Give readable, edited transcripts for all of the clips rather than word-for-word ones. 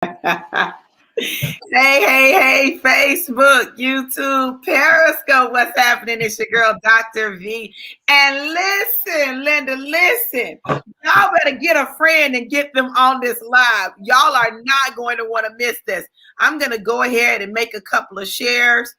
Hey, Facebook, YouTube, Periscope, what's happening? It's your girl, Dr. V. And listen, Linda, listen. Y'all better get a friend and get them on this live. Y'all are not going to want to miss this. I'm going to go ahead and make a couple of shares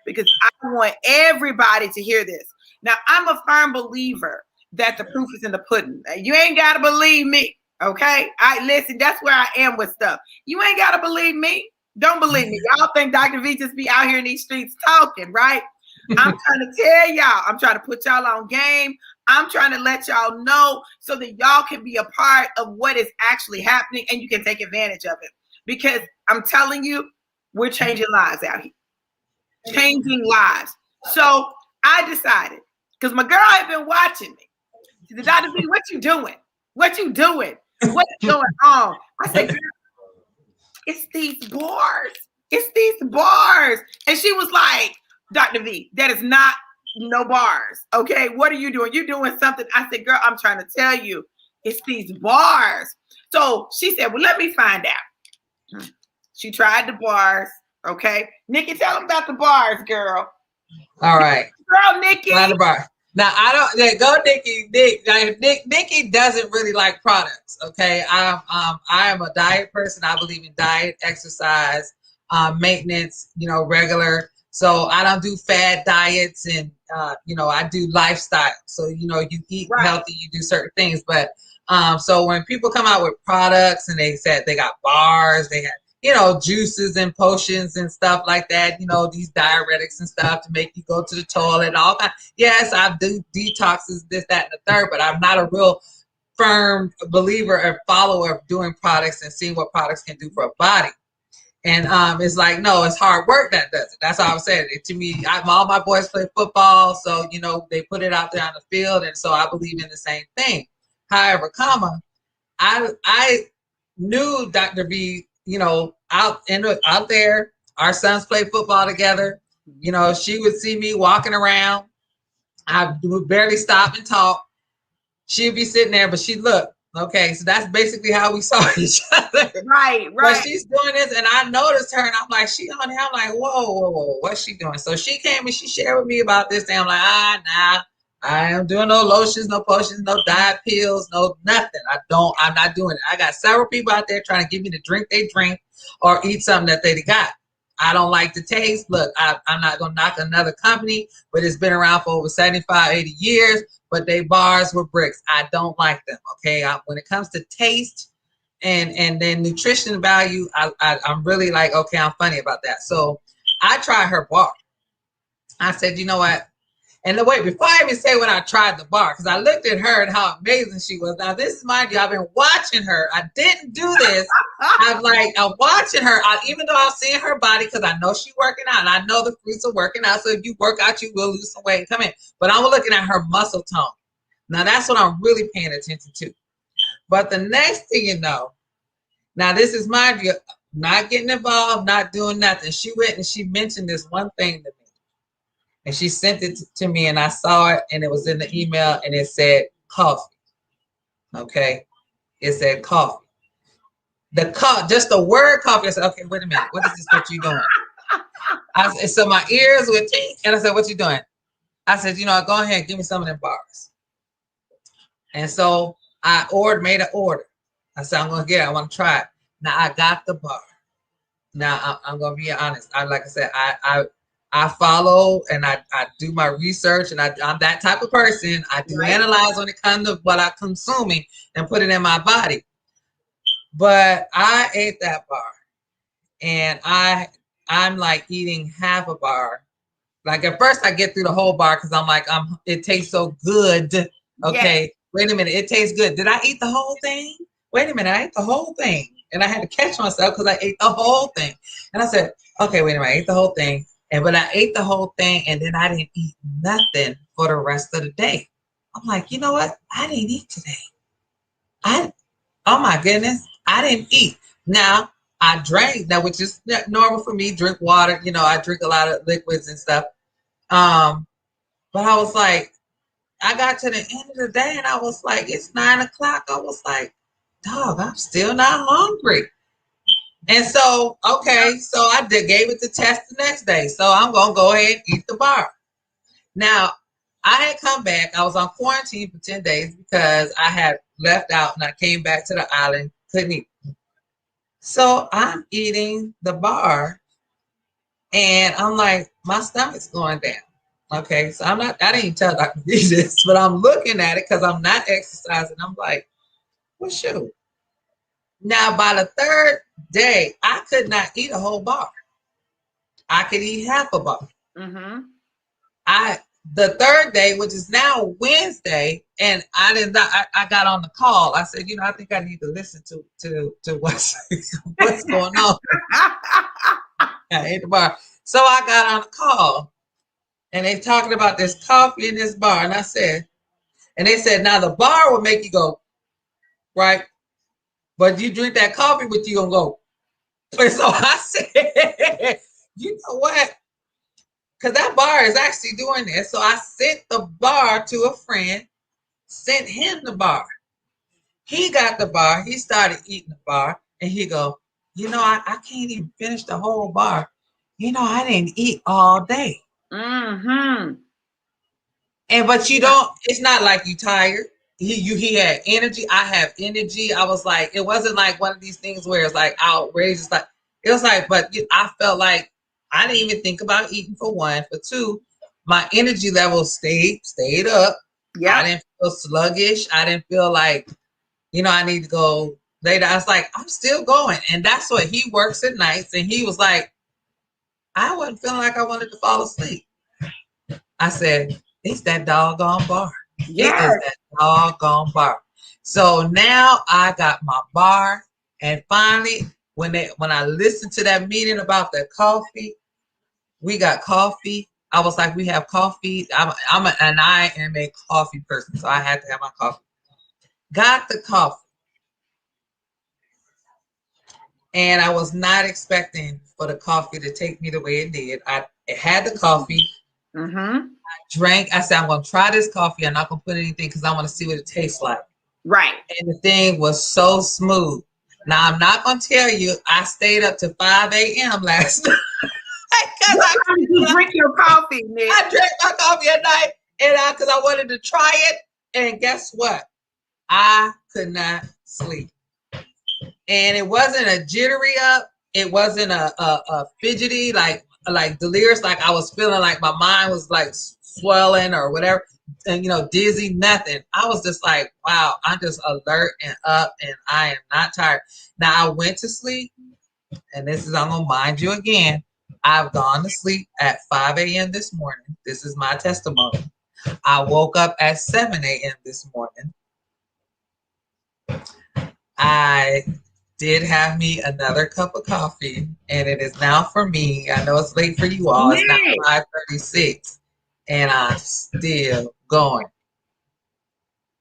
because I want everybody to hear this. Now, I'm a firm believer that the proof is in the pudding. You ain't got to believe me. Okay, listen. That's where I am with stuff. You ain't gotta believe me. Don't believe me. Y'all think Dr. V just be out here in these streets talking, right? I'm trying to tell y'all. I'm trying to put y'all on game. I'm trying to let y'all know so that y'all can be a part of what is actually happening and you can take advantage of it. Because I'm telling you, we're changing lives out here. Changing lives. So I decided, because my girl had been watching me. She said, Dr. V, what you doing? What you doing? What's going on? I said, it's these bars. It's these bars. And she was like, Dr. V, that is not no bars. Okay, what are you doing? You're doing something. I said, girl, I'm trying to tell you, it's these bars. So she said, well, let me find out. She tried the bars. Okay. Nikki, tell them about the bars, girl. All right. Girl, Nikki. The bar. Now I don't go, Nikki. Nikki doesn't really like products. Okay, I am a diet person. I believe in diet, exercise, maintenance. Regular. So I don't do fad diets, and I do lifestyle. So you eat healthy, you do certain things. But so when people come out with products and they said they got bars, they have juices and potions and stuff like that, these diuretics and stuff to make you go to the toilet and all that. Yes, I do detoxes, this, that, and the third, but I'm not a real firm believer or follower of doing products and seeing what products can do for a body. And it's like, no, it's hard work that does it. That's all I'm saying. To me, all my boys play football, so, they put it out there on the field, and so I believe in the same thing. However, I knew Dr. V, out there, our sons play football together. She would see me walking around. I would barely stop and talk. She'd be sitting there, but she'd look. Okay, so that's basically how we saw each other. Right. But she's doing this, and I noticed her, and I'm like, she on here. I'm like, whoa, what's she doing? So she came and she shared with me about this, and I'm like, nah. I am doing no lotions, no potions, no diet pills, no nothing. I'm not doing it. I got several people out there trying to give me the drink they drink or eat something that they got. I don't like the taste. Look, I'm not going to knock another company, but it's been around for over 75, 80 years, but they bars with bricks. I don't like them, okay? When it comes to taste and then nutrition value, I'm really like, okay, I'm funny about that. So I tried her bar. I said, you know what? And wait, before I even say when I tried the bar, because I looked at her and how amazing she was. Now, this is mind you, I've been watching her. I didn't do this. I'm watching her, even though I'm seeing her body, because I know she's working out, and I know the fruits of working out. So if you work out, you will lose some weight and come in. But I'm looking at her muscle tone. Now, that's what I'm really paying attention to. But the next thing you know, now this is mind you, not getting involved, not doing nothing. She went and she mentioned this one thing to me. And she sent it to me, and I saw it, and it was in the email, and it said coffee. Okay, it said coffee. Just the word coffee. I said, okay, wait a minute. What is this? What you doing? I said, so my ears were tingling, and I said, what you doing? I said, go ahead and give me some of them bars. And so I made an order. I said, I'm gonna get it. I want to try it. Now I got the bar. Now I'm gonna be honest. Like I said, I follow and I do my research, and I'm that type of person. I do analyze when it comes to what I'm consuming and put it in my body. But I ate that bar, and I'm like eating half a bar. Like at first I get through the whole bar because I'm like, it tastes so good. Okay, yes. Wait a minute, it tastes good. Did I eat the whole thing? Wait a minute, I ate the whole thing. And I had to catch myself because I ate the whole thing. And I said, okay, wait a minute, I ate the whole thing. But I ate the whole thing, and then I didn't eat nothing for the rest of the day. I'm like, you know what? I didn't eat today. Oh my goodness, I didn't eat. Now I drank, which is normal for me. Drink water, I drink a lot of liquids and stuff. But I was like, I got to the end of the day, and I was like, it's 9 o'clock. I was like, dog, I'm still not hungry. And so, okay, so I gave it the test the next day. So I'm gonna go ahead and eat the bar. Now, I had come back. I was on quarantine for 10 days because I had left out and I came back to the island, couldn't eat. So I'm eating the bar and I'm like, my stomach's going down. Okay, so I didn't even tell Dr. B this, but I'm looking at it because I'm not exercising. I'm like, well, shoot. Now, by the third day, I could not eat a whole bar. I could eat half a bar. Mm-hmm. The third day, which is now Wednesday, and I got on the call. I said, I think I need to listen to what's what's going on. I ate the bar. So I got on the call and they talking about this coffee in this bar. And they said, now the bar will make you go, right? But you drink that coffee with you gonna go. And so I said, you know what? Because that bar is actually doing this. So I sent the bar to a friend, sent him the bar. He got the bar. He started eating the bar. And he go, I can't even finish the whole bar. I didn't eat all day. Mm-hmm. But you don't, it's not like you tired. He had energy. I have energy. I was like, it wasn't like one of these things where it's like outrageous. Like, it was like, but I felt like I didn't even think about eating for one. For two, my energy level stayed up. Yeah. I didn't feel sluggish. I didn't feel like, I need to go later. I was like, I'm still going. And that's what he works at nights. And he was like, I wasn't feeling like I wanted to fall asleep. I said, it's that doggone bar. Yes. It is that doggone bar. So now I got my bar. And finally, when I listened to that meeting about the coffee, we got coffee. I was like, we have coffee. I am a coffee person, so I had to have my coffee. Got the coffee. And I was not expecting for the coffee to take me the way it did. I had the coffee. Mm-hmm. I drank. I said, I'm going to try this coffee. I'm not going to put anything because I want to see what it tastes like. Right. And the thing was so smooth. Now, I'm not going to tell you, I stayed up to 5 a.m. last night. You drink your coffee, Nick. I drank my coffee at night because I wanted to try it. And guess what? I could not sleep. And it wasn't a jittery up. It wasn't a fidgety, like delirious, like I was feeling like my mind was like swelling or whatever, and dizzy, nothing. I was just like, wow, I'm just alert and up and I am not tired. Now I went to sleep, and I'm gonna mind you again. I've gone to sleep at 5 a.m. this morning. This is my testimony. I woke up at 7 a.m. this morning. I did have me another cup of coffee, and it is now for me. I know it's late for you all. It's now 5:36, and I'm still going.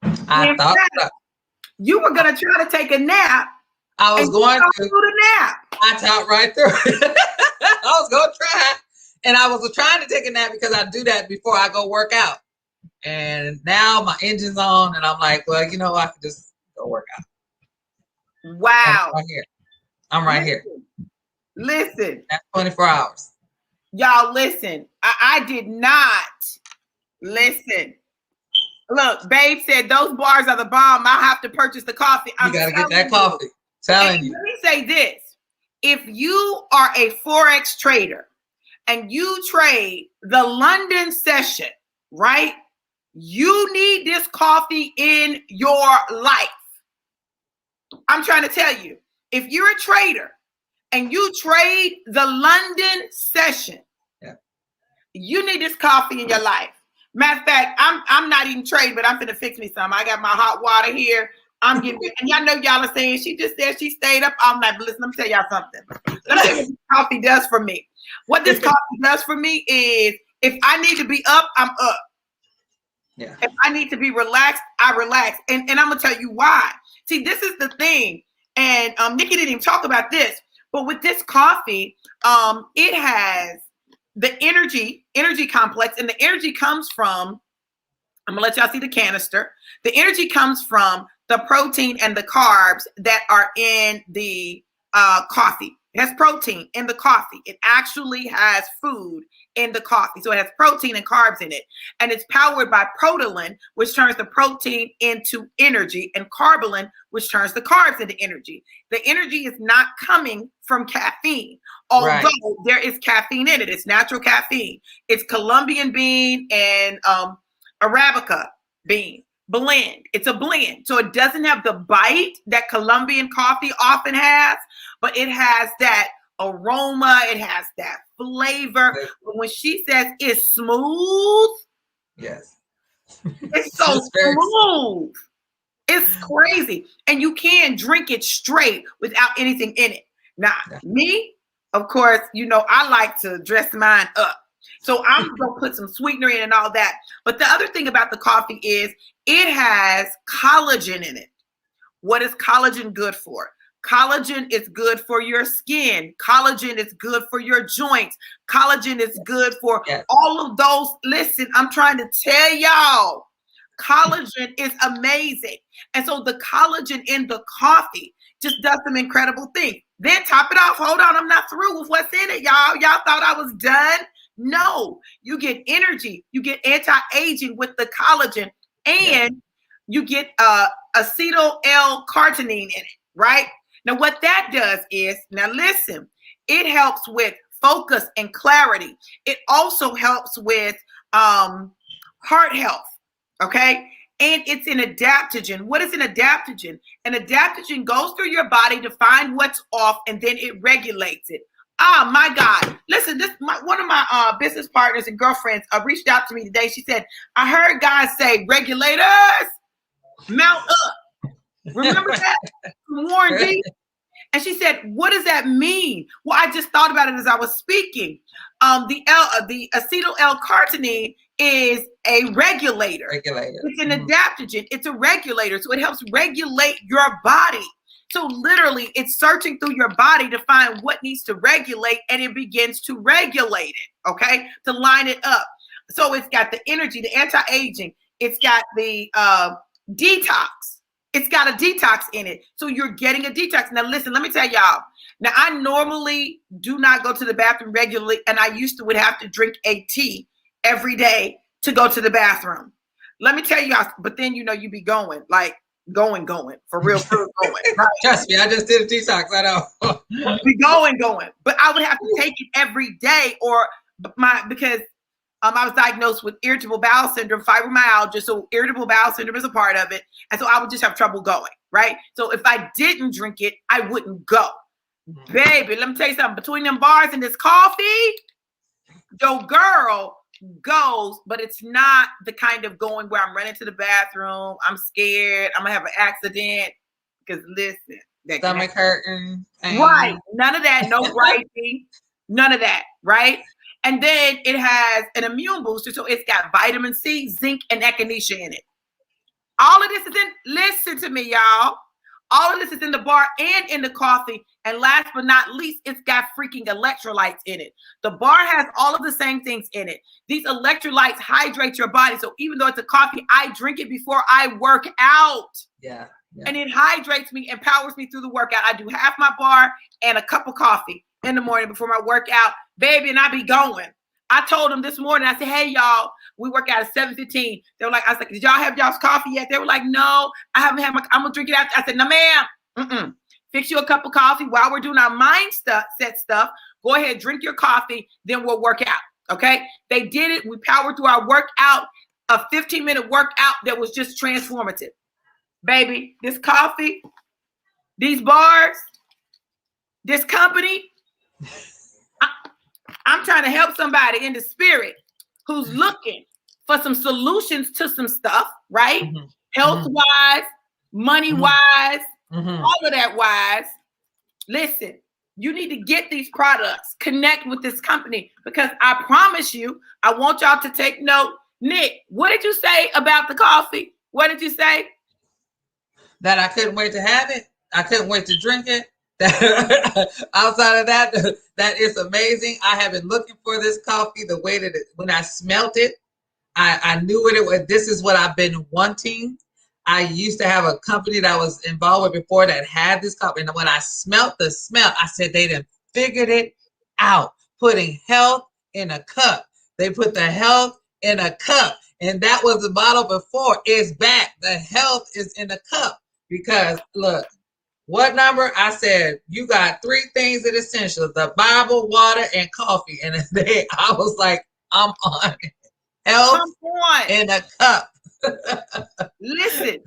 I thought you were gonna try to take a nap. I was going to do the nap. I thought right through. I was gonna try, and I was trying to take a nap because I do that before I go work out. And now my engine's on, and I'm like, well, I can just go work out. Wow. I'm right here. Listen. That's 24 hours. Y'all listen. I did not listen. Look, Babe said those bars are the bomb. I'll have to purchase the coffee. You got to get that coffee. Telling you. Let me say this. If you are a Forex trader and you trade the London session, right? You need this coffee in your life. I'm trying to tell you, if you're a trader and you trade the London session, you need this coffee in your life. Matter of fact, I'm not even trading, but I'm finna fix me some. I got my hot water here. I'm giving you, and y'all know y'all are saying she just said she stayed up all night. But listen, let me tell y'all something. Let me tell you what this coffee does for me. What this coffee does for me is if I need to be up, I'm up. Yeah. If I need to be relaxed, I relax. And I'm gonna tell you why. See, this is the thing. And Nikki didn't even talk about this, but with this coffee, it has the energy complex, and the energy comes from, I'm gonna let y'all see the canister. The energy comes from the protein and the carbs that are in the coffee. It has protein in the coffee. It actually has food in the coffee. So it has protein and carbs in it. And it's powered by protein, which turns the protein into energy, and carbolin, which turns the carbs into energy. The energy is not coming from caffeine, although there is caffeine in it. It's natural caffeine. It's Colombian bean and Arabica bean blend. It's a blend. So it doesn't have the bite that Colombian coffee often has, but it has that aroma. It has that flavor. But when she says it's smooth, yes, it's so smooth. It's crazy. And you can drink it straight without anything in it. Now, me, of course, you know, I like to dress mine up. So I'm going to put some sweetener in and all that. But the other thing about the coffee is it has collagen in it. What is collagen good for? Collagen is good for your skin. Collagen is good for your joints. Collagen is good for all of those. Listen, I'm trying to tell y'all, collagen is amazing. And so the collagen in the coffee just does some incredible things. Then top it off. Hold on, I'm not through with what's in it, y'all. Y'all thought I was done? No, you get energy, you get anti-aging with the collagen, and you get acetyl L-carnitine in it, right? Now, what that does is, now listen, it helps with focus and clarity. It also helps with heart health, okay? And it's an adaptogen. What is an adaptogen? An adaptogen goes through your body to find what's off, and then it regulates it. Oh my God. Listen, one of my business partners and girlfriends reached out to me today. She said, I heard guys say regulators, mount up. Remember that from Warren G? And she said, what does that mean? Well, I just thought about it as I was speaking. The acetyl L-carnitine is a regulator. It's an adaptogen. It's a regulator. So it helps regulate your body. So literally, it's searching through your body to find what needs to regulate, and it begins to regulate it, okay, to line it up. So it's got the energy, the anti-aging. It's got the detox. It's got a detox in it. So you're getting a detox. Now, listen, let me tell y'all. Now, I normally do not go to the bathroom regularly, and I would have to drink a tea every day to go to the bathroom. Let me tell y'all, but then, you know, you be going, like, going for real going. Right? Trust me, I just did a detox. I know. Be going, but I would have to take it every day, because I was diagnosed with irritable bowel syndrome, fibromyalgia. So irritable bowel syndrome is a part of it, and so I would just have trouble going. Right. So if I didn't drink it, I wouldn't go. Baby, let me tell you something. Between them bars and this coffee, your girl goes, but it's not the kind of going where I'm running to the bathroom. I'm scared. I'm gonna have an accident. Because listen, stomach hurting. Right. None of that. No writing. None of that. Right. And then it has an immune booster. So it's got vitamin C, zinc, and echinacea in it. All of this is listen to me, y'all. All of this is in the bar and in the coffee. And last but not least, it's got freaking electrolytes in it. The bar has all of the same things in it. These electrolytes hydrate your body. So even though it's a coffee, I drink it before I work out. Yeah. And it hydrates me, empowers me through the workout. I do half my bar and a cup of coffee in the morning before my workout, baby, and I be going. I told them this morning, I said, hey, y'all, we work out at 7:15. They were like, I was like, did y'all have y'all's coffee yet? They were like, no, I haven't had I'm going to drink it after. I said, no, ma'am. Fix you a cup of coffee while we're doing our mindset stuff. Go ahead, drink your coffee, then we'll work out, okay? They did it. We powered through our workout, a 15-minute workout that was just transformative. Baby, this coffee, these bars, this company, I'm trying to help somebody in the spirit who's looking for some solutions to some stuff, right? Mm-hmm. Health-wise, money-wise, all of that wise. Listen, you need to get these products, connect with this company, because I promise you, I want y'all to take note. Nick, what did you say about the coffee? What did you say? That I couldn't wait to have it. I couldn't wait to drink it. Outside of that, that is amazing. I have been looking for this coffee. The way that when I smelt it, I knew what it was. This is what I've been wanting. I used to have a company that I was involved with before that had this coffee. And when I smelt the smell, I said, they didn't figured it out, putting health in a cup. They put the health in a cup. And that was the bottle before. It's back. The health is in a cup. Because look, what number? I said, you got 3 things that essential: the Bible, water, and coffee. And I was like, I'm on it. Health in a cup. Listen,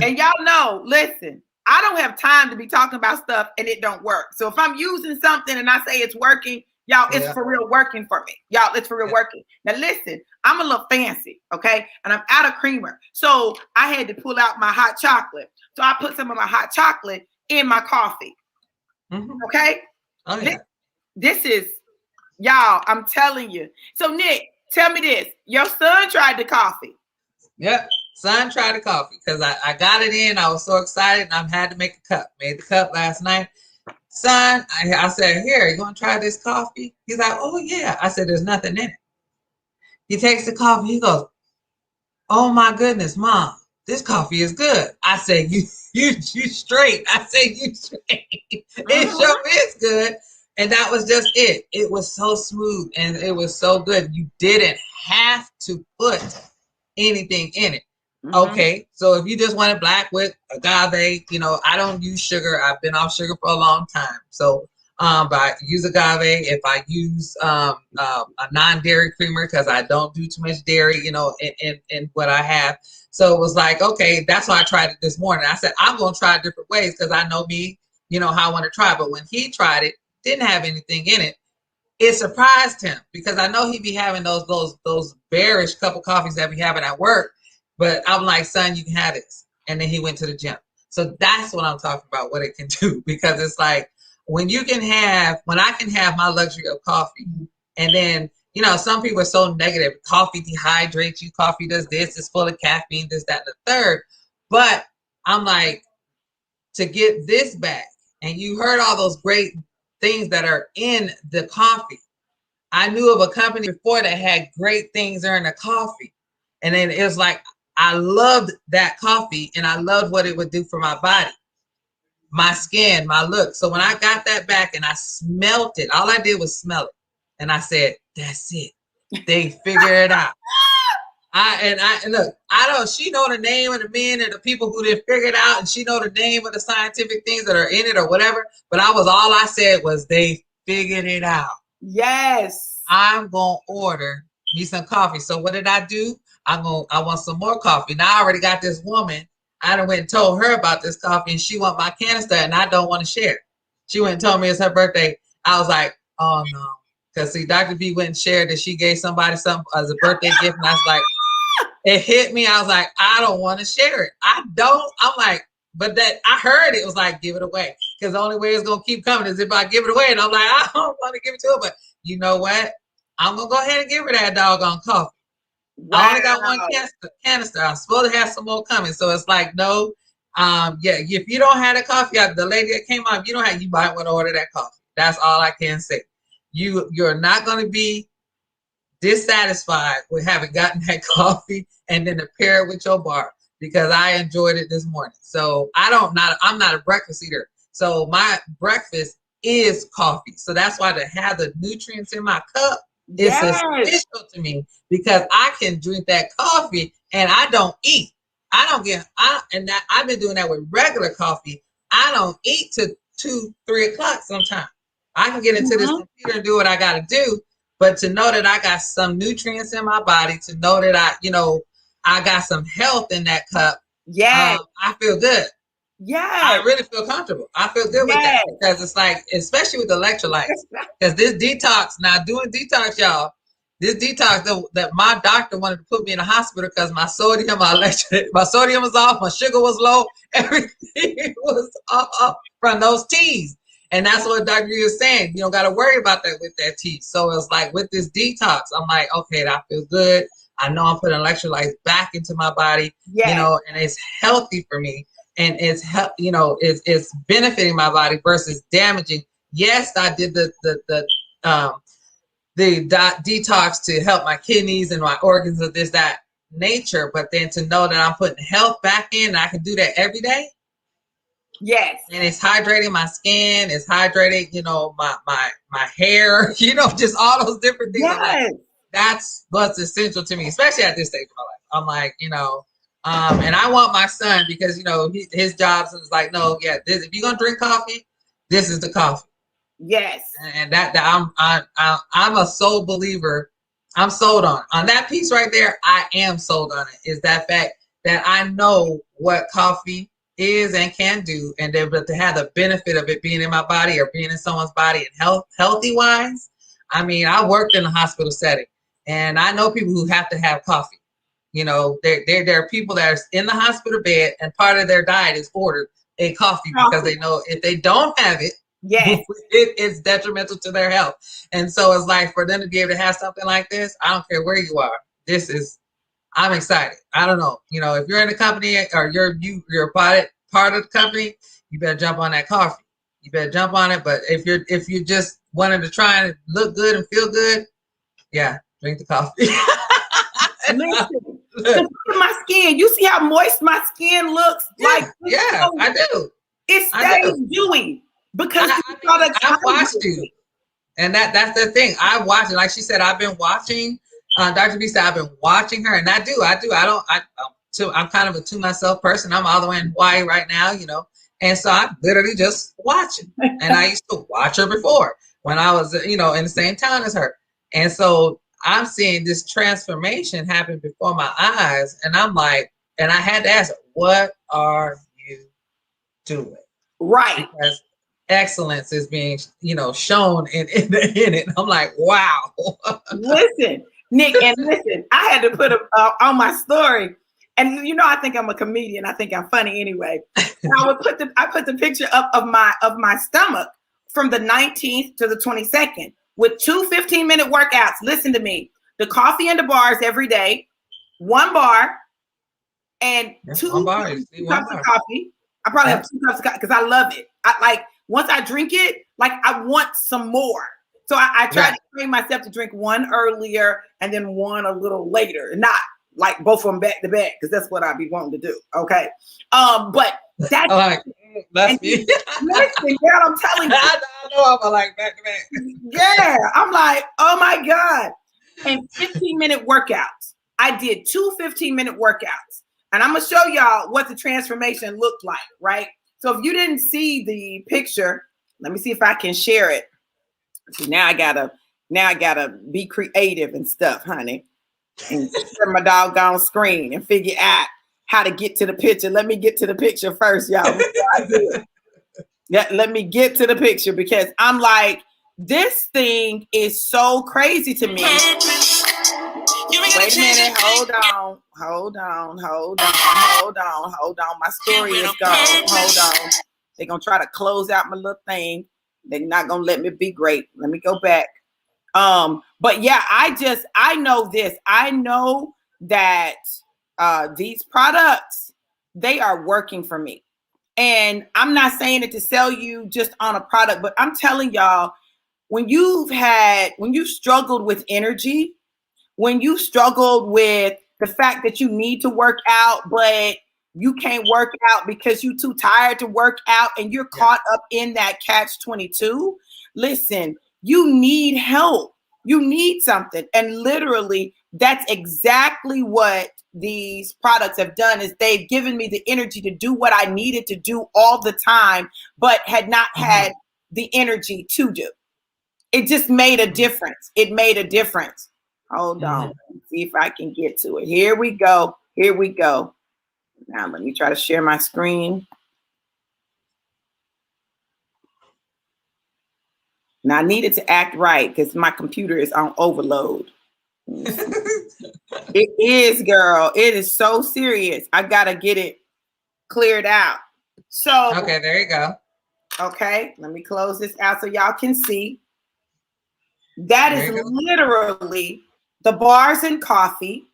and y'all know, listen, I don't have time to be talking about stuff and it don't work. So if I'm using something and I say it's working, y'all, it's for real working for me. Y'all, it's for real working. Now listen, I'm a little fancy, okay? And I'm out of creamer. So I had to pull out my hot chocolate. So I put some of my hot chocolate in my coffee. Okay? Oh, yeah. This is, y'all, I'm telling you. So Nick, tell me this. Your son tried the coffee. Yep. Son tried the coffee because I got it in. I was so excited and I had to make a cup. Made the cup last night. Son, I said, here, you want to try this coffee? He's like, oh, yeah. I said, there's nothing in it. He takes the coffee. He goes, oh, my goodness, Mom, this coffee is good. I said, you straight. I said, you straight. It sure is good. And that was just it. It was so smooth and it was so good. You didn't have to put anything in it. Okay, so if you just want it black with agave, I don't use sugar. I've been off sugar for a long time. So, but I use agave. If I use a non-dairy creamer, because I don't do too much dairy, in what I have. So it was like, okay, that's why I tried it this morning. I said, I'm going to try different ways because I know me, how I want to try. But when he tried it, didn't have anything in it. It surprised him because I know he'd be having those bearish cup of coffees that we having at work. But I'm like, son, you can have this. And then he went to the gym. So that's what I'm talking about, what it can do. Because it's like when I can have my luxury of coffee. And then, some people are so negative. Coffee dehydrates you. Coffee does this. It's full of caffeine, this, that, and the third. But I'm like, to get this back. And you heard all those great things that are in the coffee. I knew of a company before that had great things in the coffee. And then it was like, I loved that coffee and I loved what it would do for my body, my skin, my look. So when I got that back and I smelt it, all I did was smell it. And I said, that's it. They figure it out. She know the name of the men and the people who didn't figure it out. And she know the name of the scientific things that are in it or whatever. But all I said was they figured it out. Yes. I'm going to order me some coffee. So what did I do? I want some more coffee. Now I already got this woman. I done went and told her about this coffee and she want my canister and I don't want to share it. She went and told me it's her birthday. I was like, oh no. Because see, Dr. B went and shared that she gave somebody something as a birthday gift. And I was like, it hit me. I was like, I don't want to share it. I'm like, but that I heard it was like, give it away. Because the only way it's going to keep coming is if I give it away. And I'm like, I don't want to give it to her. But you know what? I'm going to go ahead and give her that doggone coffee. Wow. I only got one canister. I'm supposed to have some more coming. So it's like, no. If you don't have the coffee, the lady that came out, you might want to order that coffee. That's all I can say. You're not going to be dissatisfied with having gotten that coffee and then to pair it with your bar because I enjoyed it this morning. So I'm not a breakfast eater. So my breakfast is coffee. So that's why to have the nutrients in my cup is essential to me because I can drink that coffee and I don't eat. I've been doing that with regular coffee. I don't eat till 2-3 o'clock sometimes. I can get into this computer and do what I got to do. But to know that I got some nutrients in my body, to know that I got some health in that cup, I feel good. Yeah, I really feel comfortable. I feel good with that because it's like, especially with electrolytes, because this detox, now doing detox, y'all, this detox that my doctor wanted to put me in the hospital because my sodium was off, my sugar was low, everything was off from those teas. And that's what Dr. G is saying. You don't got to worry about that with that tea. So it's like with this detox, I'm like, okay, I feel good. I know I'm putting electrolytes back into my body, and it's healthy for me. And it's benefiting my body versus damaging. Yes, I did the detox to help my kidneys and my organs of that nature. But then to know that I'm putting health back in, and I can do that every day. Yes. And it's hydrating my skin. It's hydrating, my hair. Just all those different things. I'm like, Yes. that's what's essential to me, especially at this stage of my life. I'm like, and I want my son because his job is like, no, yeah, if you're gonna drink coffee, this is the coffee. Yes. And that I'm a sold believer. I'm sold on that piece right there. I am sold on it. Is that fact that I know what coffee is and can do, and then but to have the benefit of it being in my body or being in someone's body and healthy wise. I mean, I worked in a hospital setting, and I know people who have to have coffee. There are people that are in the hospital bed, and part of their diet is ordered a coffee because they know if they don't have it, yes, it's detrimental to their health. And so it's like for them to be able to have something like this, I don't care where you are. I'm excited. I don't know. If you're in a company or you're part of the company, you better jump on that coffee. You better jump on it. But if you just wanted to try and look good and feel good, yeah, drink the coffee. listen, look at my skin. You see how moist my skin looks? Yeah, I do. It stays dewy because I watched you. And that's the thing. I watch it. Like she said, I've been watching. Dr. B said I've been watching her, and I do. I'm kind of a to myself person. I'm all the way in Hawaii right now, and so I'm literally just watching. And I used to watch her before when I was, in the same town as her. And so I'm seeing this transformation happen before my eyes, and I'm like, and I had to ask her, what are you doing? Right. Because excellence is being, shown in it. I'm like, wow. Listen, Nick, and listen, I had to put on my story, and I think I'm a comedian. I think I'm funny anyway. I put the picture up of my stomach from the 19th to the 22nd with 2 15-minute workouts. Listen to me: the coffee and the bars every day, 1 bar, and 2 cups of coffee. I probably have 2 cups of coffee because I love it. Once I drink it, I want some more. So I tried to train myself to drink 1 earlier and then 1 a little later, and not like both of them back to back, because that's what I'd be wanting to do. Okay. But that's me. Listen, girl, I'm telling you. I know I'm like back to back. Yeah. I'm like, oh my God. And 15-minute workouts. I did 2 15-minute workouts. And I'm gonna show y'all what the transformation looked like, right? So if you didn't see the picture, let me see if I can share it. See, now I gotta be creative and stuff, honey, and share my doggone screen and figure out how to get to the picture. Let me get to the picture first, y'all. Yeah, let me get to the picture because I'm like, this thing is so crazy to me. Wait a minute, hold on. My story is gone. Hold on. They're gonna try to close out my little thing. They're not gonna let me be great. Let me go back. But yeah, I know this. I know that these products, they are working for me. And I'm not saying it to sell you just on a product, but I'm telling y'all, when you've struggled with energy, when you struggled with the fact that you need to work out, but you can't work out because you're too tired to work out and you're caught up in that catch-22, listen, you need help. You need something. And literally, that's exactly what these products have done, is they've given me the energy to do what I needed to do all the time, but had not had the energy to do. It just made a difference. It made a difference. Hold on. Let's see if I can get to it. Here we go. Now let me try to share my screen. Now I needed to act right because my computer is on overload. It is, girl. It is so serious. I gotta get it cleared out. So okay, there you go. Okay, let me close this out so y'all can see. That is literally the bars and coffee.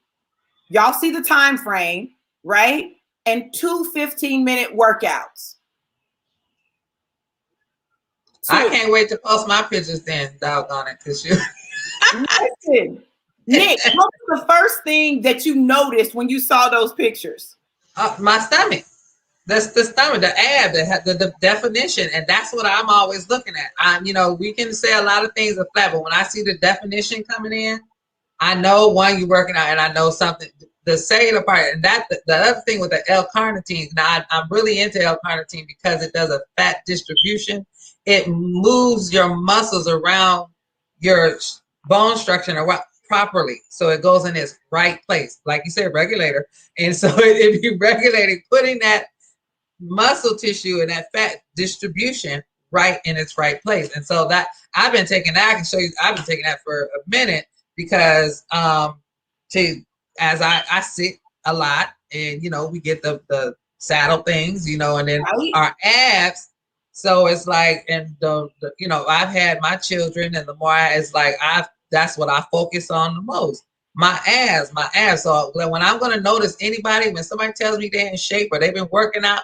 Y'all see the time frame, right? And 2 15-minute workouts. I can't wait to post my pictures then, doggone it, because you. Listen, Nick, what was the first thing that you noticed when you saw those pictures? My stomach. That's the stomach, the ab, the definition, and that's what I'm always looking at. We can say a lot of things are flat, but when I see the definition coming in, I know one, you're working out, and I know something. The cellular part, and that the other thing with the L-carnitine. Now, I'm really into L-carnitine because it does a fat distribution. It moves your muscles around your bone structure and properly, so it goes in its right place, like you said, regulator. And so it be regulating, putting that muscle tissue and that fat distribution right in its right place. And so that I've been taking that. I can show you. I've been taking that for a minute because as I sit a lot, and we get the saddle things, and then our abs. So it's like, and I've had my children, and the more it's like that's what I focus on the most. My abs. So when I'm going to notice anybody, when somebody tells me they're in shape or they've been working out,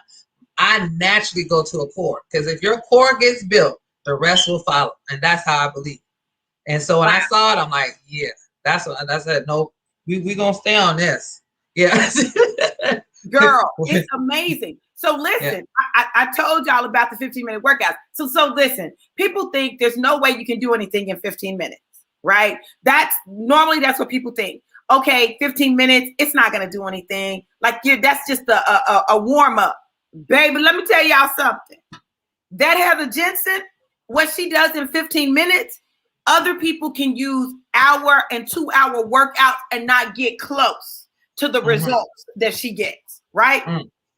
I naturally go to a core, because if your core gets built, the rest will follow, and that's how I believe. And so when I saw it, I'm like, yeah, that's it. No, we gonna stay on this. Yeah, girl, it's amazing. So listen, yeah. I told y'all about the 15-minute workouts. So listen, people think there's no way you can do anything in 15 minutes, right? That's what people think. Okay, 15 minutes, it's not gonna do anything. Like that's just a warm up. Baby, let me tell y'all something. That Heather Jensen, what she does in 15 minutes, other people can use hour and 2 hour workouts and not get close to the results that she gets, right?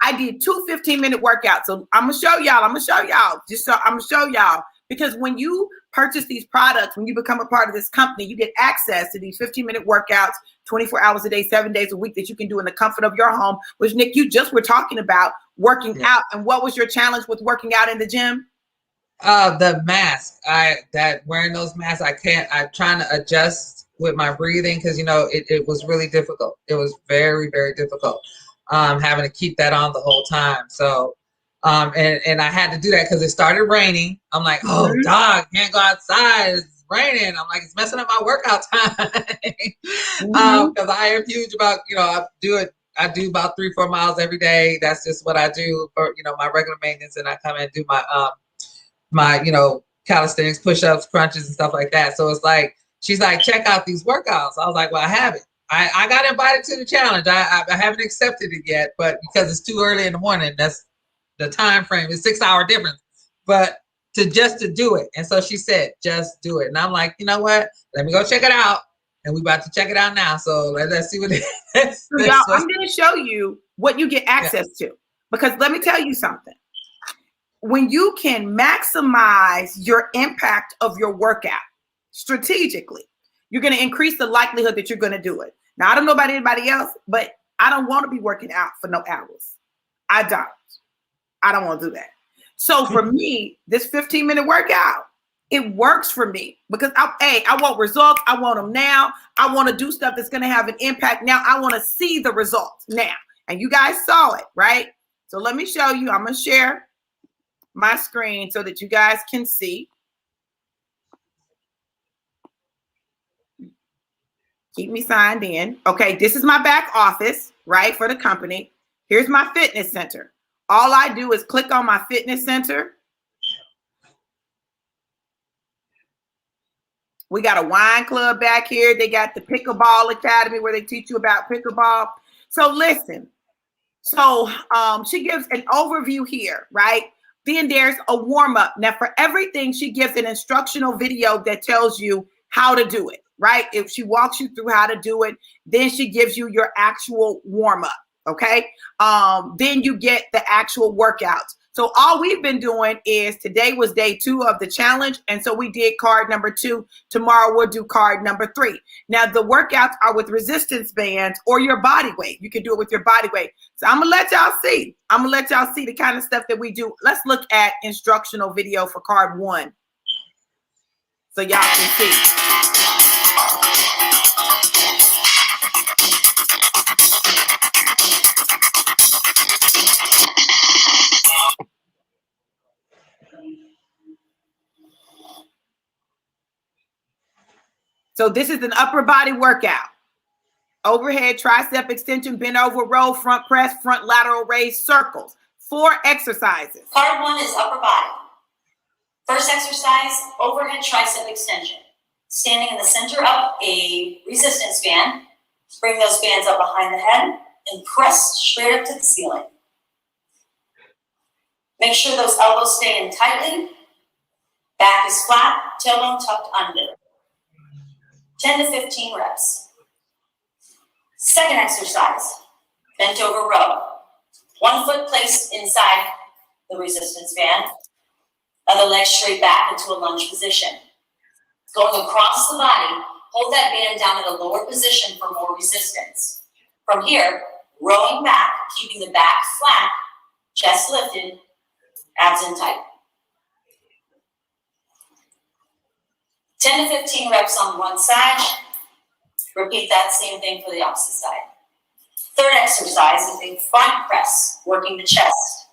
I did 2 15-minute workouts. So I'm going to show y'all. I'm going to show y'all. Because when you purchase these products, when you become a part of this company, you get access to these 15-minute workouts, 24 hours a day, 7 days a week, that you can do in the comfort of your home, which, Nick, you just were talking about working out. And what was your challenge with working out in the gym? The mask. Wearing those masks, I'm trying to adjust with my breathing, because it was really difficult. It was very, very difficult. Having to keep that on the whole time. So and I had to do that because it started raining. I'm like, oh, dog, can't go outside. It's raining. I'm like, it's messing up my workout time. Because I am huge about, I do about 3-4 miles every day. That's just what I do for, my regular maintenance. And I come and do my calisthenics, push-ups, crunches, and stuff like that. So it's like, she's like, check out these workouts. I was like, well, I haven't. I got invited to the challenge. I haven't accepted it yet, but because it's too early in the morning, that's the time frame. It's 6 hour difference, but to do it. And so she said, just do it. And I'm like, you know what? Let me go check it out. And we about to check it out now. So let's see what it is. So y'all, I'm going to show you what you get access to, because let me tell you something. When you can maximize your impact of your workout strategically, you're going to increase the likelihood that you're going to do it. Now, I don't know about anybody else, but I don't want to be working out for no hours. I don't want to do that. So for me, this 15-minute workout, it works for me because I want results. I want them now. I want to do stuff that's going to have an impact now. I want to see the results now. And you guys saw it, right? So let me show you. I'm going to share my screen so that you guys can see. Keep me signed in. Okay, this is my back office, right, for the company. Here's my fitness center. All I do is click on my fitness center. We got a wine club back here. They got the pickleball academy where they teach you about pickleball. So listen. So she gives an overview here, right? Then there's a warm-up. Now, for everything, she gives an instructional video that tells you how to do it, right? If she walks you through how to do it, then she gives you your actual warm-up, okay? Then you get the actual workouts. So all we've been doing is, today was day 2 of the challenge. And so we did card number 2. Tomorrow we'll do card number 3. Now the workouts are with resistance bands or your body weight. You can do it with your body weight. So I'm gonna let y'all see. The kind of stuff that we do. Let's look at instructional video for card 1. So y'all can see. So this is an upper body workout. Overhead tricep extension, bent over row, front press, front lateral raise, circles. 4 exercises. Part 1 is upper body. First exercise, overhead tricep extension. Standing in the center of a resistance band, bring those bands up behind the head and press straight up to the ceiling. Make sure those elbows stay in tightly. Back is flat, tailbone tucked under. 10 to 15 reps. Second exercise, bent over row. One foot placed inside the resistance band, other leg straight back into a lunge position. Going across the body, hold that band down in a lower position for more resistance. From here, rowing back, keeping the back flat, chest lifted, abs in tight. 10 to 15 reps on one side. Repeat that same thing for the opposite side. Third exercise is a front press, working the chest.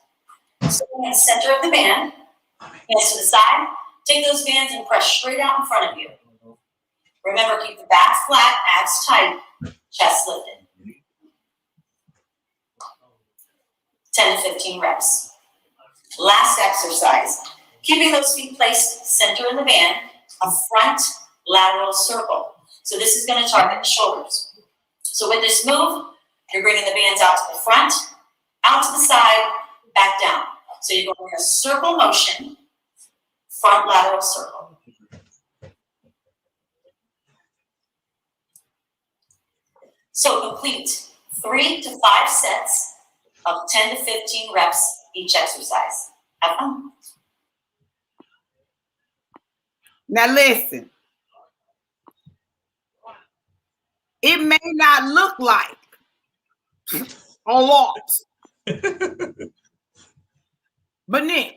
Sitting in the center of the band, hands to the side, take those bands and press straight out in front of you. Remember, keep the back flat, abs tight, chest lifted. 10 to 15 reps. Last exercise, keeping those feet placed center in the band, a front lateral circle. So this is going to target the shoulders. So with this move, you're bringing the bands out to the front, out to the side, back down. So you're going in a circle motion, front lateral circle. So complete 3 to 5 sets of 10 to 15 reps each exercise. Have fun. Now listen. It may not look like a lot. But then,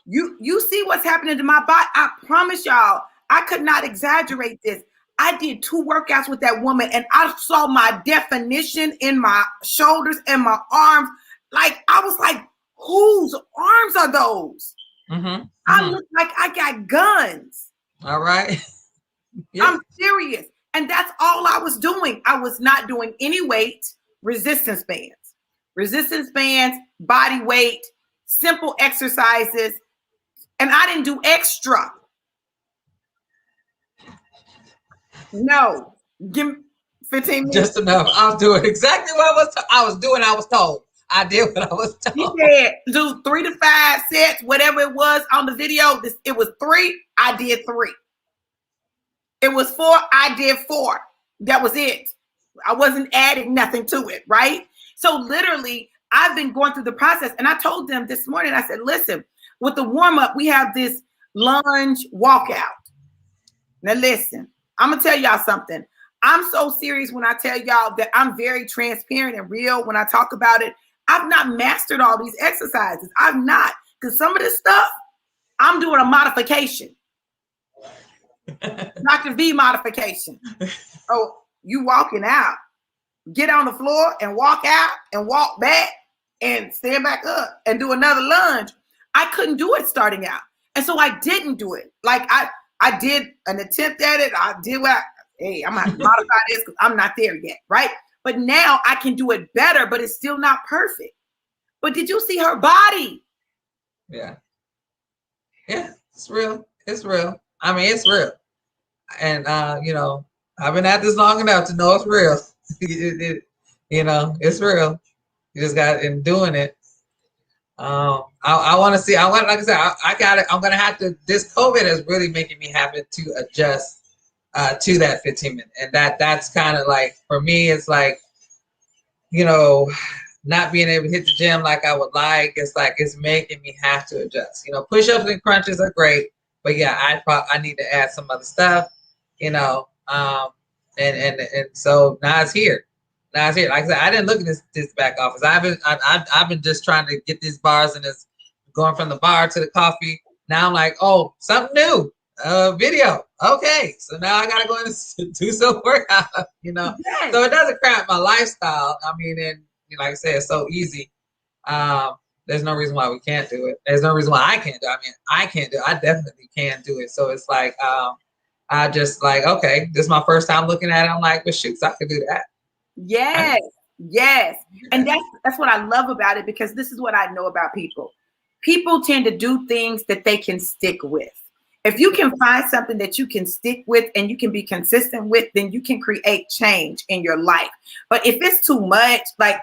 you see what's happening to my body. I promise y'all, I could not exaggerate this. I did 2 workouts with that woman and I saw my definition in my shoulders and my arms. Like, I was like, whose arms are those? Mm-hmm. I look like I got guns. All right. Yep. I'm serious. And that's all I was doing. I was not doing any weight, resistance bands, body weight, simple exercises. And I didn't do extra. No, give me 15 minutes. Just enough. I was doing exactly what I was told. I did what I was told. He said do 3 to 5 sets, whatever it was on the video. It was 3. I did 3. It was 4. I did 4. That was it. I wasn't adding nothing to it, right? So literally, I've been going through the process, and I told them this morning. I said, listen, with the warm up, we have this lunge walkout. Now listen. I'm going to tell y'all something. I'm so serious when I tell y'all that I'm very transparent and real when I talk about it. I've not mastered all these exercises. I've not. Because some of this stuff, I'm doing a modification. Dr. V modification. Oh, you walking out. Get on the floor and walk out and walk back and stand back up and do another lunge. I couldn't do it starting out. And so I didn't do it. Like I did an attempt at it. I did what I'm going to modify this because I'm not there yet, right? But now I can do it better, but it's still not perfect. But did you see her body? Yeah. Yeah, it's real. It's real. I mean, it's real. And, I've been at this long enough to know it's real. It's real. You just got in doing it. I want to see. Like I said, I got it. I'm gonna have to. This COVID is really making me have to adjust to that 15 minutes, and that's kind of like for me. It's like, not being able to hit the gym like I would like. It's like it's making me have to adjust. Push-ups and crunches are great, but yeah, I need to add some other stuff. And so now it's here. Like I said, I didn't look at this back office. I've been just trying to get these bars and it's going from the bar to the coffee. Now I'm like, oh, something new, video. Okay, so now I gotta go in and do some workout. Yes. So it doesn't crap my lifestyle. I mean, and like I said, it's so easy. There's no reason why we can't do it. There's no reason why I can't do it. I mean, I can't do it. I definitely can do it. So it's like, I just like, okay, this is my first time looking at it. I'm like, well, shoots, I could do that. Yes. Yes. And that's what I love about it, because this is what I know about people. People tend to do things that they can stick with. If you can find something that you can stick with and you can be consistent with, then you can create change in your life. But if it's too much, like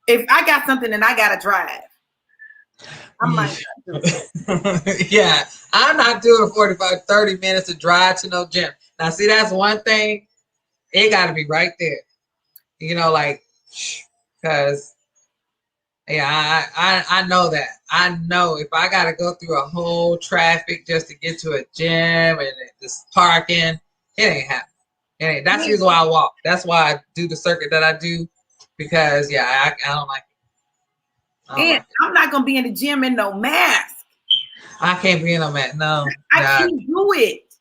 if I got something and I got to drive, I'm like, yeah, I'm not doing 45, 30 minutes to drive to no gym. Now, see, that's one thing. It got to be right there. You know, like, because, yeah, I know that. I know if I got to go through a whole traffic just to get to a gym and just parking, it ain't happening. It ain't. That's the reason why I walk. That's why I do the circuit that I do, because, yeah, I don't like it. And I'm not going to be in the gym in no mask. I can't be in no mask. No. I can't do it.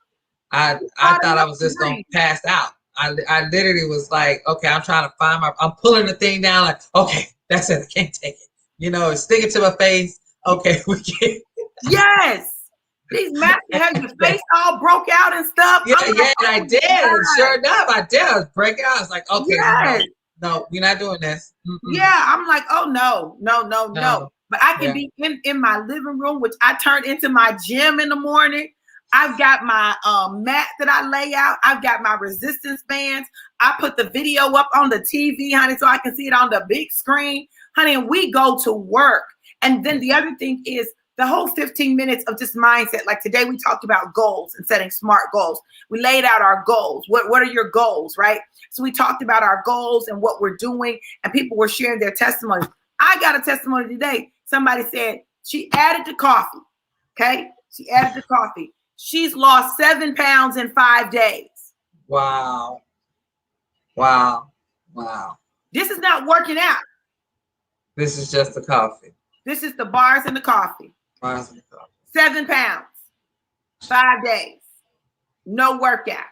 I thought I was just going to pass out. I literally was like, okay, I'm trying to find I'm pulling the thing down, like, okay, that's it. I can't take it. You know, it's sticking to my face. Okay, we can't. Yes. These masks have your face all broke out and stuff. Yeah, like, and I did. And sure enough, I did. I was breaking out. I was like, okay, yes. No, we're not doing this. Yeah, I'm like, oh, no. But I can be in my living room, which I turned into my gym in the morning. I've got my mat that I lay out. I've got my resistance bands. I put the video up on the TV, honey, so I can see it on the big screen. Honey, and we go to work. And then the other thing is the whole 15 minutes of just mindset. Like today we talked about goals and setting smart goals. We laid out our goals. What are your goals, right? So we talked about our goals and what we're doing, and people were sharing their testimonies. I got a testimony today. Somebody said she added the coffee. Okay? She added the coffee. She's lost 7 pounds in 5 days. Wow. This is not working out. This is just the coffee. This is the bars and the coffee. 7 pounds, 5 days, no workout.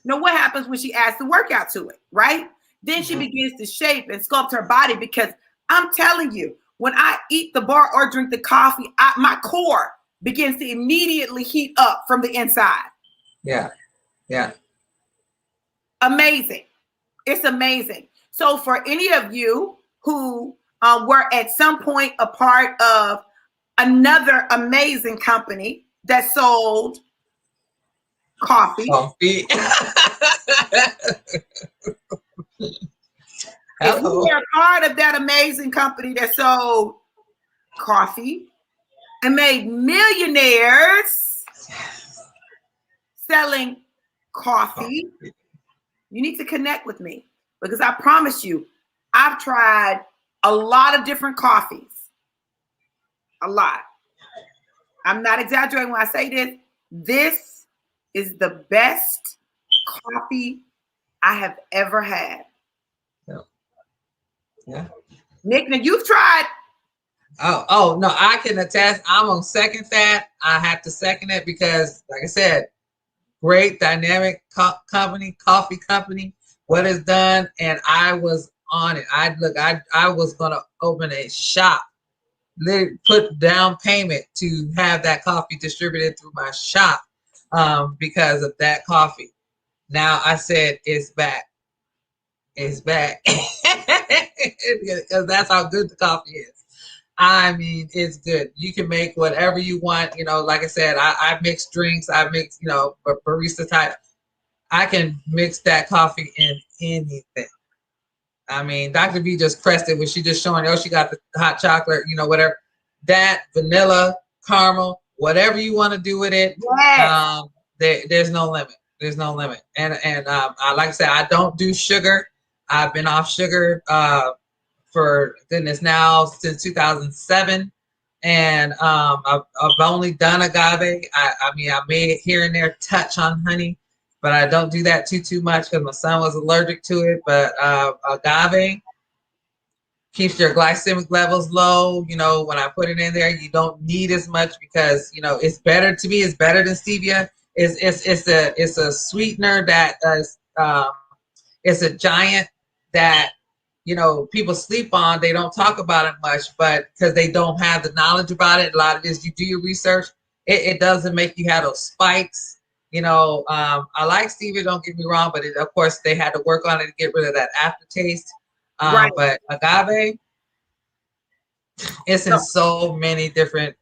Now, what happens when she adds the workout to it, right? Then she begins to shape and sculpt her body, because I'm telling you, when I eat the bar or drink the coffee, my core begins to immediately heat up from the inside. Yeah. Amazing. It's amazing. So for any of you who were at some point a part of another amazing company that sold coffee. If you were a part of that amazing company that sold coffee and made millionaires selling coffee, you need to connect with me, because I promise you, I've tried a lot of different coffees. A lot. I'm not exaggerating when I say this. This is the best coffee I have ever had. Yeah. Nick, now you've tried. Oh, no, I can attest. I'm on second that. I have to second it because, like I said, great dynamic company, coffee company, what is done. And I was on it. I was going to open a shop, put down payment to have that coffee distributed through my shop because of that coffee. Now I said, it's back. It's back. Because that's how good the coffee is. I mean, it's good. You can make whatever you want. You know, like I said, I mix drinks. I mix, barista type. I can mix that coffee in anything. I mean, Dr. V just pressed it when she just showing, she got the hot chocolate, whatever. That, vanilla, caramel, whatever you want to do with it. Yes. There's no limit. There's no limit. And like I said, I don't do sugar. I've been off sugar for goodness now since 2007. And I've only done agave. I mean, I made it here and there, touch on honey, but I don't do that too much because my son was allergic to it. But agave keeps your glycemic levels low. When I put it in there, you don't need as much because it's better to me. It's better than stevia. It's a sweetener that it's a giant that people sleep on. They don't talk about it much, but because they don't have the knowledge about it. A lot of this, you do your research. It doesn't make you have those spikes. I like stevia, don't get me wrong, but of course they had to work on it to get rid of that aftertaste. Right. But agave, it's in so many different,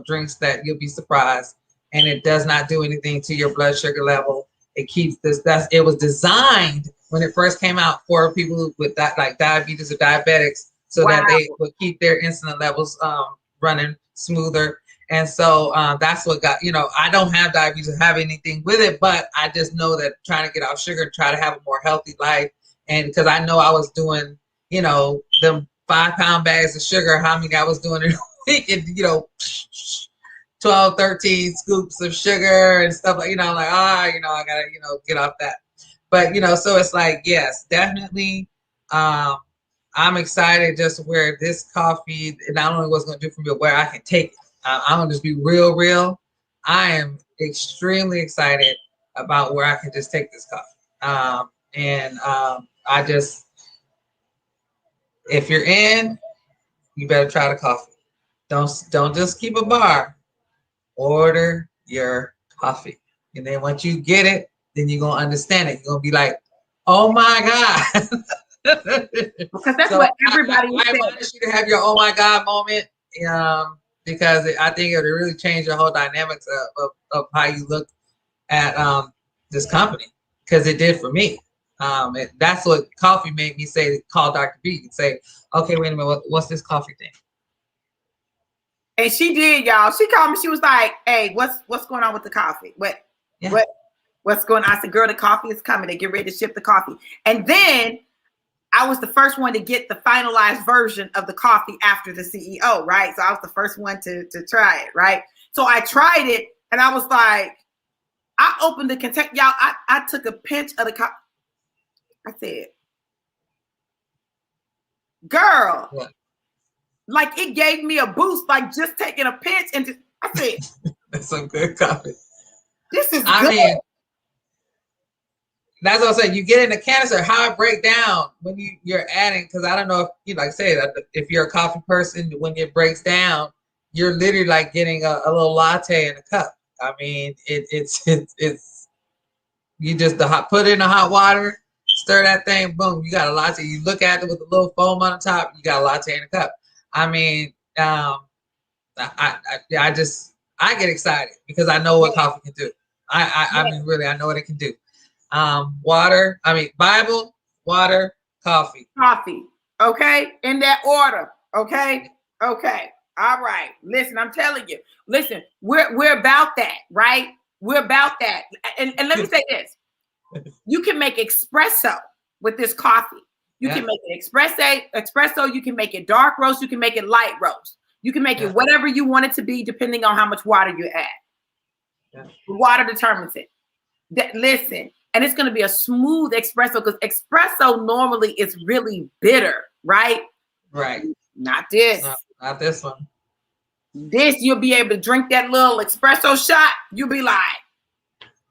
drinks that you'll be surprised. And it does not do anything to your blood sugar level. It keeps this. It was designed when it first came out for people with that, like diabetes or diabetics, so that they would keep their insulin levels running smoother. And so that's what got, I don't have diabetes or have anything with it, but I just know that trying to get off sugar, try to have a more healthy life. And because I know I was doing, them 5-pound bags of sugar, how many I was doing in a week, and 12, 13 scoops of sugar and stuff like, like, I gotta, get off that. But, so it's like, yes, definitely. I'm excited just where this coffee, not only what's going to do for me, but where I can take it. I'm going to just be real. I am extremely excited about where I can just take this coffee. I just, if you're in, you better try the coffee. Don't just keep a bar. Order your coffee. And then once you get it, then you're going to understand it. You're going to be like, oh my God. Because that's what everybody I admonish you to have your oh my God moment, because I think it would really change your whole dynamics of how you look at this company, because it did for me. That's what coffee made me say, call Dr. B and say, okay, wait a minute, what's this coffee thing? And she did, y'all. She called me. She was like, hey, what's going on with the coffee? What's going on? I said, girl, the coffee is coming. They get ready to ship the coffee. And then I was the first one to get the finalized version of the coffee after the CEO, right? So I was the first one to try it, right? So I tried it, and I was like, I opened the container. Y'all, I took a pinch of the coffee. I said, girl, yeah. Like it gave me a boost, like just taking a pinch. And I said, that's some good coffee. This is I good. mean, that's what I'm saying. You get in the canister, how it break down when you're adding, because I don't know if like I said, if you're a coffee person, when it breaks down, you're literally like getting a little latte in a cup. I mean, it's you just put it in the hot water, stir that thing, boom, you got a latte. You look at it with a little foam on the top, you got a latte in a cup. I mean, I get excited because I know what coffee can do. I mean, really, I know what it can do. Bible, water, coffee. Okay, in that order. Okay. All right. Listen, I'm telling you. Listen, we're about that, right? We're about that. And let me say this: you can make espresso with this coffee. You can make it espresso. You can make it dark roast. You can make it light roast. You can make it whatever you want it to be, depending on how much water you add. Yeah. Water determines it. Listen, and it's going to be a smooth espresso, because espresso normally is really bitter, right? Right. Not this. Not this one. This, you'll be able to drink that little espresso shot. You'll be like,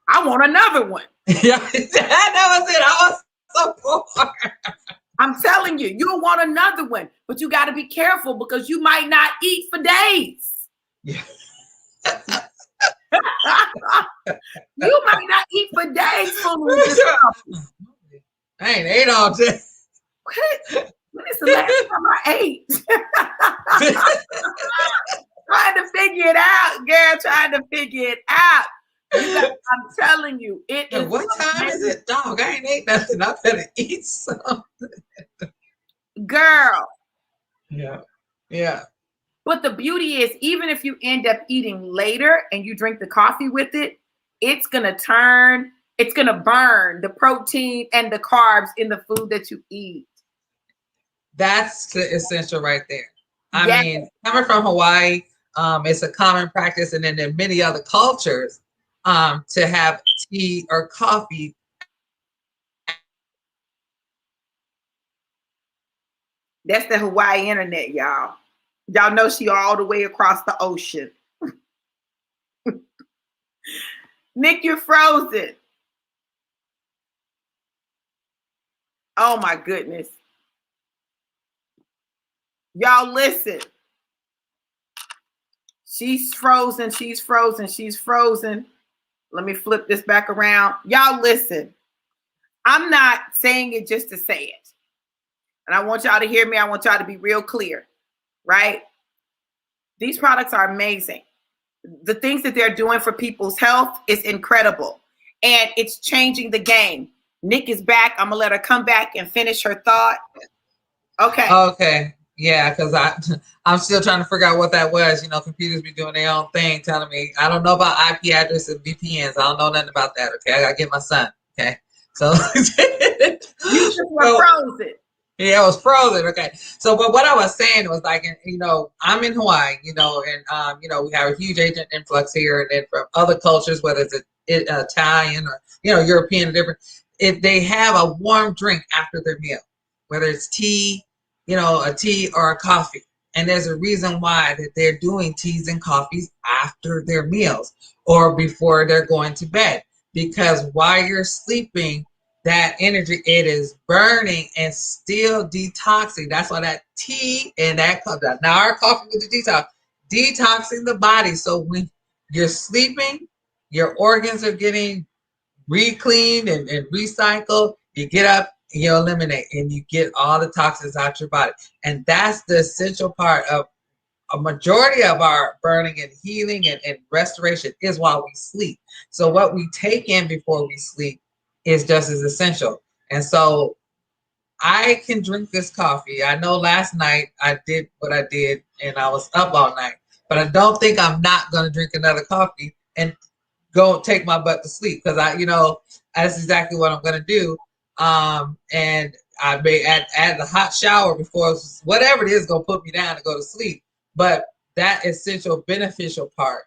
I want another one. Yeah, that was it. I was so poor. I'm telling you, you'll want another one, but you got to be careful because you might not eat for days. Yeah. You might not eat for days. I ain't ate all day. When is the last time I ate? Trying to figure it out, girl. Trying to figure it out. I'm telling you, it is. What time is it, dog? I ain't ate nothing. I better eat something, girl. Yeah. But the beauty is, even if you end up eating later and you drink the coffee with it, it's gonna burn the protein and the carbs in the food that you eat. That's the essential right there. I mean, coming from Hawaii, it's a common practice, and then in many other cultures, to have tea or coffee. That's the Hawaii internet, y'all. Y'all know she all the way across the ocean. Nick, you're frozen. Oh my goodness. Y'all listen. She's frozen. Let me flip this back around. Y'all listen. I'm not saying it just to say it. and I want y'all to hear me. I want y'all to be real clear, right? These products are amazing. The things that they're doing for people's health is incredible, and it's changing the game. Nick is back. I'm gonna let her come back and finish her thought. Okay. Okay. Yeah, because I'm still trying to figure out what that was. You know, computers be doing their own thing, telling me I don't know about IP address and VPNs. I don't know nothing about that. Okay, I gotta get my son. Okay, so You just were frozen. Yeah, it was frozen. Okay. So, but what I was saying was like, you know, I'm in Hawaii, you know, and, you know, we have a huge Asian influx here, and then from other cultures, whether it's Italian or, you know, European, different, if they have a warm drink after their meal, whether it's tea, you know, a tea or a coffee. And there's a reason why that they're doing teas and coffees after their meals or before they're going to bed, because while you're sleeping, that energy, it is burning and still detoxing. That's why that tea and that comes out. Now our coffee with the detoxing the body. So when you're sleeping, your organs are getting re-cleaned and recycled. You get up, you eliminate, and you get all the toxins out your body. And that's the essential part of a majority of our burning and healing and restoration is while we sleep. So what we take in before we sleep is just as essential. And so I can drink this coffee. I know last night I did what I did and I was up all night, but I don't think I'm not going to drink another coffee and go take my butt to sleep, because I, you know, that's exactly what I'm going to do. And I may add the hot shower before whatever it is going to put me down to go to sleep. But that essential beneficial part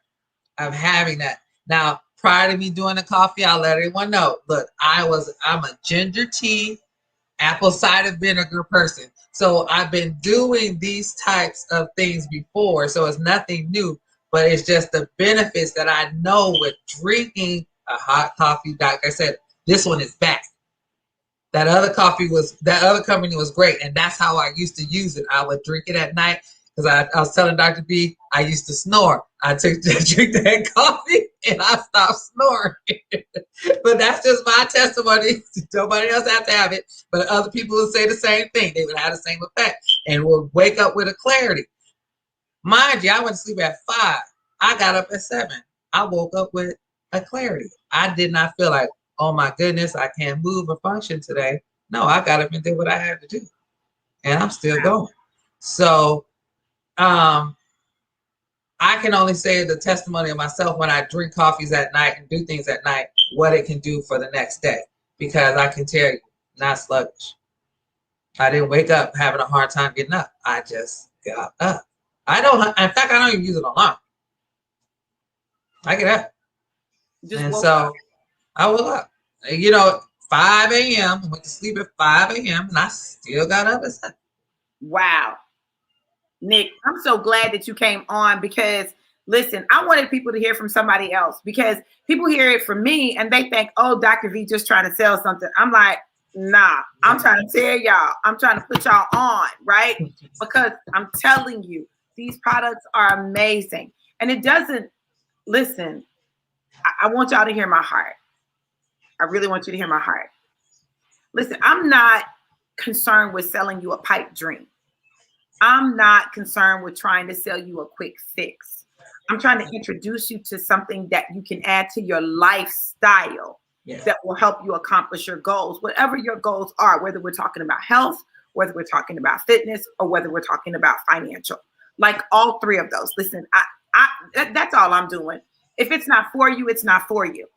of having that. Now, prior to me doing the coffee, I'll let everyone know, look, I'm a ginger tea, apple cider vinegar person. So I've been doing these types of things before. So it's nothing new, but it's just the benefits that I know with drinking a hot coffee. Like I said, this one is back. That other company was great. And that's how I used to use it. I would drink it at night because I was telling Dr. B, I used to snore. I drink that coffee and I stopped snoring. But that's just my testimony. Nobody else has to have it. But other people would say the same thing. They would have the same effect and would wake up with a clarity. Mind you, I went to sleep at 5. I got up at 7. I woke up with a clarity. I did not feel like, oh my goodness, I can't move or function today. No, I got up and did what I had to do. And I'm still going. So I can only say the testimony of myself when I drink coffees at night and do things at night, what it can do for the next day. Because I can tell you, not sluggish. I didn't wake up having a hard time getting up. I just got up. In fact, I don't even use an alarm. I get up. And so I woke up. You know, 5 a.m. I went to sleep at 5 a.m. and I still got up at 7. Wow. Nick, I'm so glad that you came on, because listen, I wanted people to hear from somebody else, because people hear it from me and they think, oh, Dr. V just trying to sell something. I'm like, nah, I'm trying to tell y'all, I'm trying to put y'all on, right? Because I'm telling you, these products are amazing. And it doesn't, listen, I want y'all to hear my heart. I really want you to hear my heart. Listen, I'm not concerned with selling you a pipe dream. I'm not concerned with trying to sell you a quick fix. I'm trying to introduce you to something that you can add to your lifestyle that will help you accomplish your goals, whatever your goals are, whether we're talking about health, whether we're talking about fitness, or whether we're talking about financial. Like all three of those. Listen, that's all I'm doing. If it's not for you, it's not for you.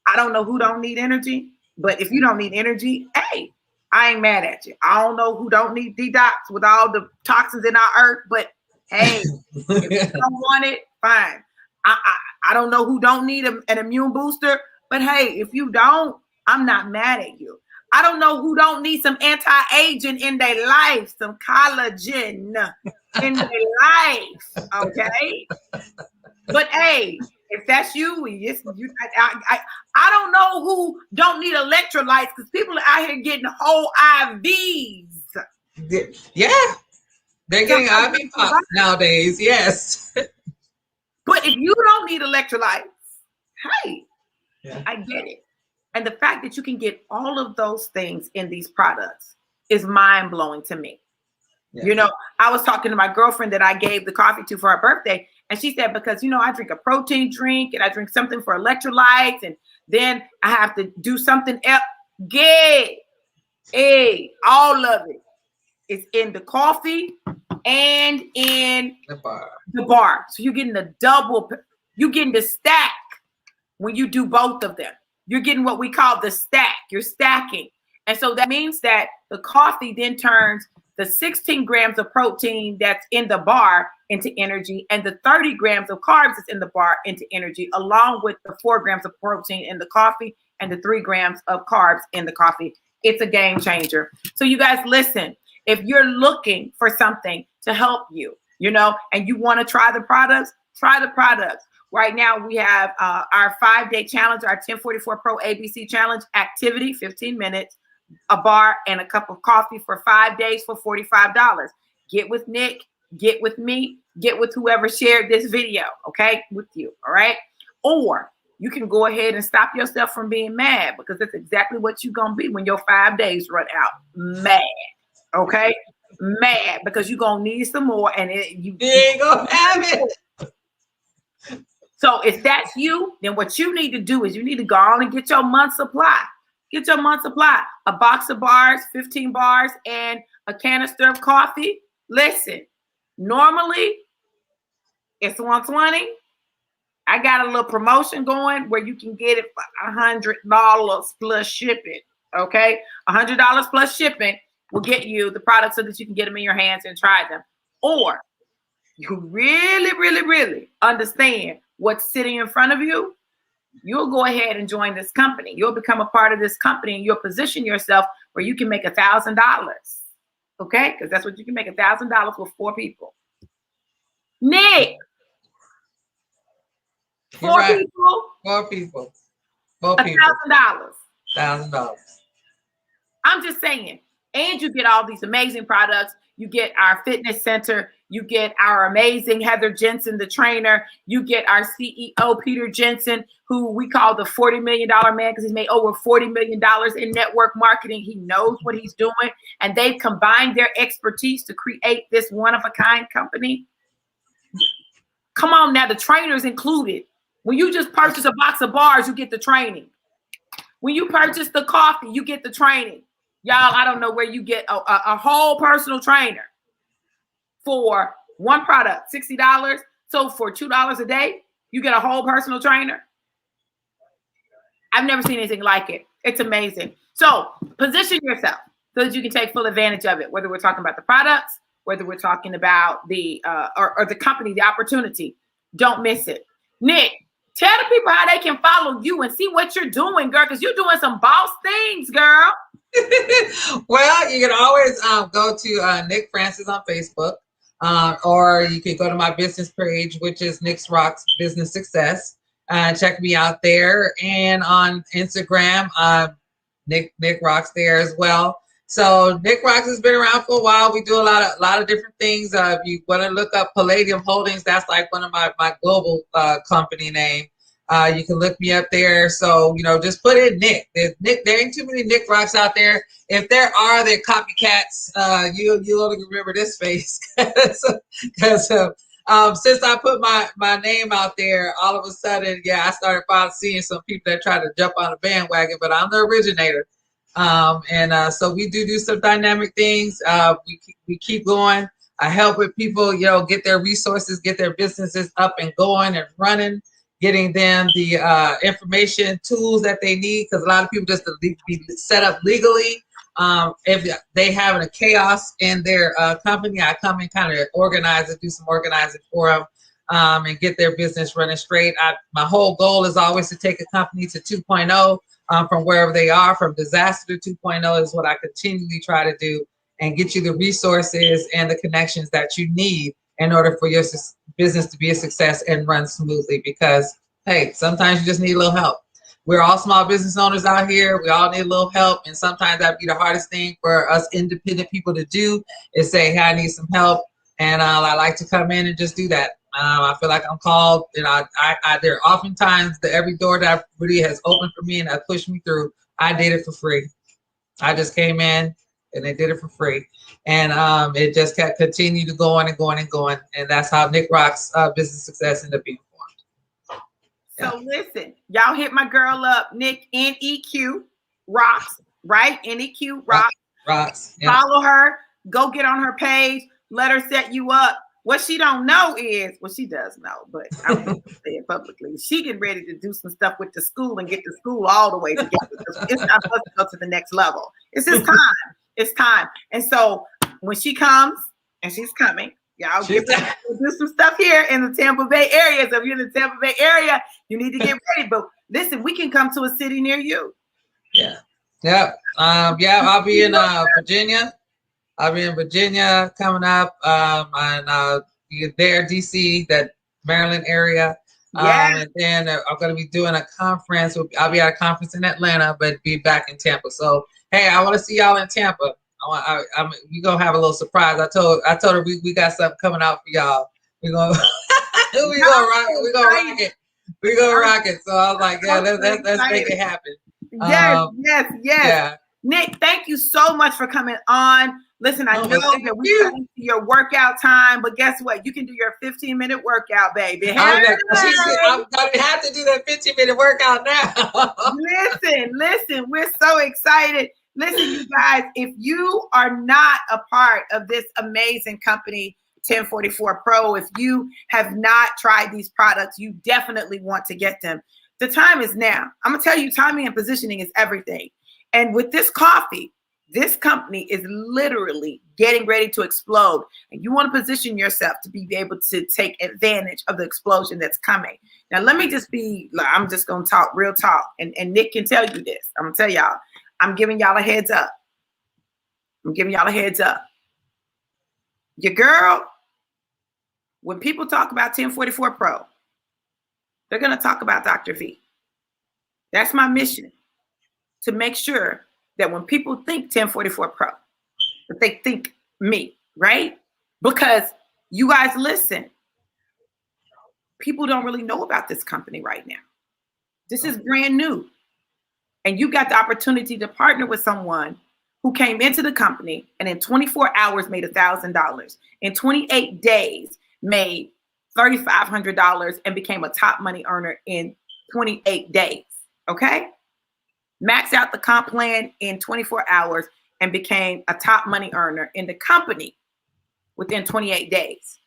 I don't know who don't need energy, but if you don't need energy, hey, I ain't mad at you. I don't know who don't need detox with all the toxins in our earth, but hey, if you don't want it, fine. I don't know who don't need an immune booster, but hey, if you don't, I'm not mad at you. I don't know who don't need some anti-aging in their life, some collagen in their life, okay? But hey, if that's you, I don't know who don't need electrolytes, because people are out here getting whole IVs. Yeah, they're getting IV pops nowadays. Yes. But if you don't need electrolytes, hey, I get it. And the fact that you can get all of those things in these products, is mind blowing to me. Yes. You know, I was talking to my girlfriend that I gave the coffee to for her birthday, and she said, because, you know, I drink a protein drink and I drink something for electrolytes, and then I have to do something else. All of it is in the coffee and in the bar. So you're getting the double, you're getting the stack when you do both of them. You're getting what we call the stack. You're stacking. And so that means that the coffee then turns the 16 grams of protein that's in the bar into energy, and the 30 grams of carbs that's in the bar into energy, along with the 4 grams of protein in the coffee and the 3 grams of carbs in the coffee. It's a game changer. So you guys, listen, if you're looking for something to help you, you know, and you want to try the products, try the products. Right now we have our 5-day challenge, our 1044 Pro ABC challenge activity, 15 minutes, a bar and a cup of coffee for 5 days for $45. Get with Nick, get with me, get with whoever shared this video, okay, with you, all right? Or you can go ahead and stop yourself from being mad, because that's exactly what you're going to be when your 5 days run out. Mad, okay? Mad, because you're going to need some more, and you ain't going to have it. So if that's you, then what you need to do is you need to go on and get your month supply. Get your month supply. A box of bars, 15 bars, and a canister of coffee. Listen, normally it's $120. I got a little promotion going where you can get it for $100 plus shipping. Okay, $100 plus shipping will get you the product so that you can get them in your hands and try them. Or you really, really, really understand what's sitting in front of you, you'll go ahead and join this company. You'll become a part of this company, and you'll position yourself where you can make $1,000. Okay, because that's what you can make, $1,000 with 4 people. Nick, 4 people. 4 people. 4 people. $1,000. $1,000. I'm just saying. And you get all these amazing products. You get our fitness center. You get our amazing Heather Jensen, the trainer. You get our CEO, Peter Jensen, who we call the $40 million man, because he's made over $40 million in network marketing. He knows what he's doing. And they've combined their expertise to create this one-of-a-kind company. Come on now, the trainer's included. When you just purchase a box of bars, you get the training. When you purchase the coffee, you get the training. Y'all, I don't know where you get a whole personal trainer for one product, $60. So for $2 a day, you get a whole personal trainer. I've never seen anything like it. It's amazing. So position yourself so that you can take full advantage of it, whether we're talking about the products, whether we're talking about the or the company, the opportunity. Don't miss it. Nick, tell the people how they can follow you and see what you're doing, girl, because you're doing some boss things, girl. Well, you can always go to Nick Francis on Facebook, or you can go to my business page, which is Nick's Rocks Business Success. Check me out there, and on Instagram, Nick Rocks there as well. So Nick Rocks has been around for a while. We do a lot of different things. If you want to look up Palladium Holdings, that's like one of my global company name. You can look me up there. So, you know, just put in Nick. There ain't too many Nick Rocks out there. If there are, they're copycats. You'll only remember this face. Because since I put my name out there, all of a sudden, I started seeing some people that try to jump on a bandwagon, but I'm the originator. So we do some dynamic things. We keep going. I help with people, you know, get their resources, get their businesses up and going and running, getting them the information tools that they need, because a lot of people just to be set up legally. If they having a chaos in their company, I come and kind of organize and do some organizing for them, and get their business running straight. My whole goal is always to take a company to 2.0. From wherever they are, from disaster to 2.0 is what I continually try to do, and get you the resources and the connections that you need in order for your business to be a success and run smoothly. Because, hey, sometimes you just need a little help. We're all small business owners out here. We all need a little help. And sometimes that'd be the hardest thing for us independent people to do, is say, hey, I need some help. And I like to come in and just do that. I feel like I'm called, and there are oftentimes every door that really has opened for me and that pushed me through, I did it for free. I just came in and they did it for free. And it just kept continue to go on and going and going. And that's how Nick Rock's business success ended up being formed. So listen, y'all hit my girl up, Nick NEQ Rocks, right? NEQ Rocks. Rocks. Yeah. Follow her. Go get on her page. Let her set you up. What she don't know is, well, she does know, but I'm going to say it publicly. She getting ready to do some stuff with the school and get the school all the way together. It's not supposed to go to the next level. It's just time. It's time. And so when she comes, and she's coming, y'all do some stuff here in the Tampa Bay area. So if you're in the Tampa Bay area, you need to get ready. But listen, we can come to a city near you. Yeah. Yeah. I'll be in Virginia. I'll be in Virginia coming up. And there, DC, that Maryland area. And then I'm going to be doing a conference. I'll be at a conference in Atlanta, but be back in Tampa. So, hey, I want to see y'all in Tampa. We gonna have a little surprise. I told her we got something coming out for y'all. We gonna rock it. We gonna rock it. So I was like, yeah, let's make it happen. Yes. Yeah. Nick, thank you so much for coming on. Listen, I know that we cut into your workout time, but guess what? You can do your 15-minute workout, baby. I'm gonna have to do that 15-minute workout now. Listen, we're so excited. Listen, you guys, if you are not a part of this amazing company, 1044 Pro, if you have not tried these products, you definitely want to get them. The time is now. I'm going to tell you, timing and positioning is everything. And with this coffee, this company is literally getting ready to explode. And you want to position yourself to be able to take advantage of the explosion that's coming. Now, I'm just going to talk real talk. And Nick can tell you this. I'm going to tell y'all. I'm giving y'all a heads up. Your girl, when people talk about 1044 Pro, they're going to talk about Dr. V. That's my mission, to make sure that when people think 1044 Pro, that they think me, right? Because you guys listen, people don't really know about this company right now. This is brand new. And you got the opportunity to partner with someone who came into the company and in 24 hours made $1,000. In 28 days made $3,500 and became a top money earner in 28 days. Okay? Maxed out the comp plan in 24 hours and became a top money earner in the company within 28 days.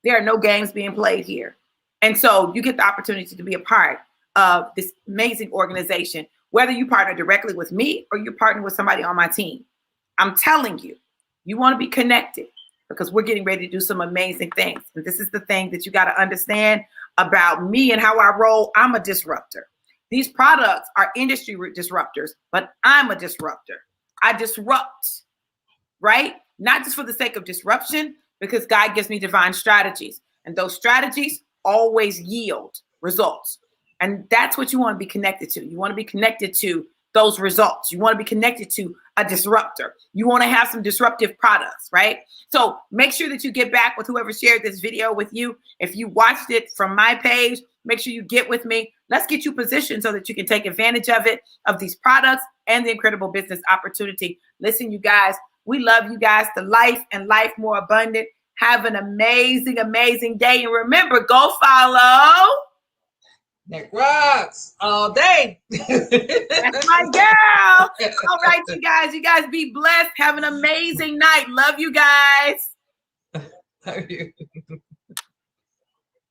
There are no games being played here. And so you get the opportunity to be a part of this amazing organization, whether you partner directly with me or you partner with somebody on my team. I'm telling you, you want to be connected because we're getting ready to do some amazing things. And this is the thing that you got to understand about me and how I roll. I'm a disruptor. These products are industry disruptors, but I'm a disruptor. I disrupt, right? Not just for the sake of disruption, because God gives me divine strategies. And those strategies always yield results. And that's what you want to be connected to. You want to be connected to those results. You want to be connected to a disruptor. You want to have some disruptive products, right? So make sure that you get back with whoever shared this video with you. If you watched it from my page, make sure you get with me. Let's get you positioned so that you can take advantage of it, of these products and the incredible business opportunity. Listen, you guys, we love you guys to life and life more abundant. Have an amazing, amazing day. And remember, go follow Nick Rocks all day. That's my girl. All right, you guys be blessed. Have an amazing night. Love you guys. Love you.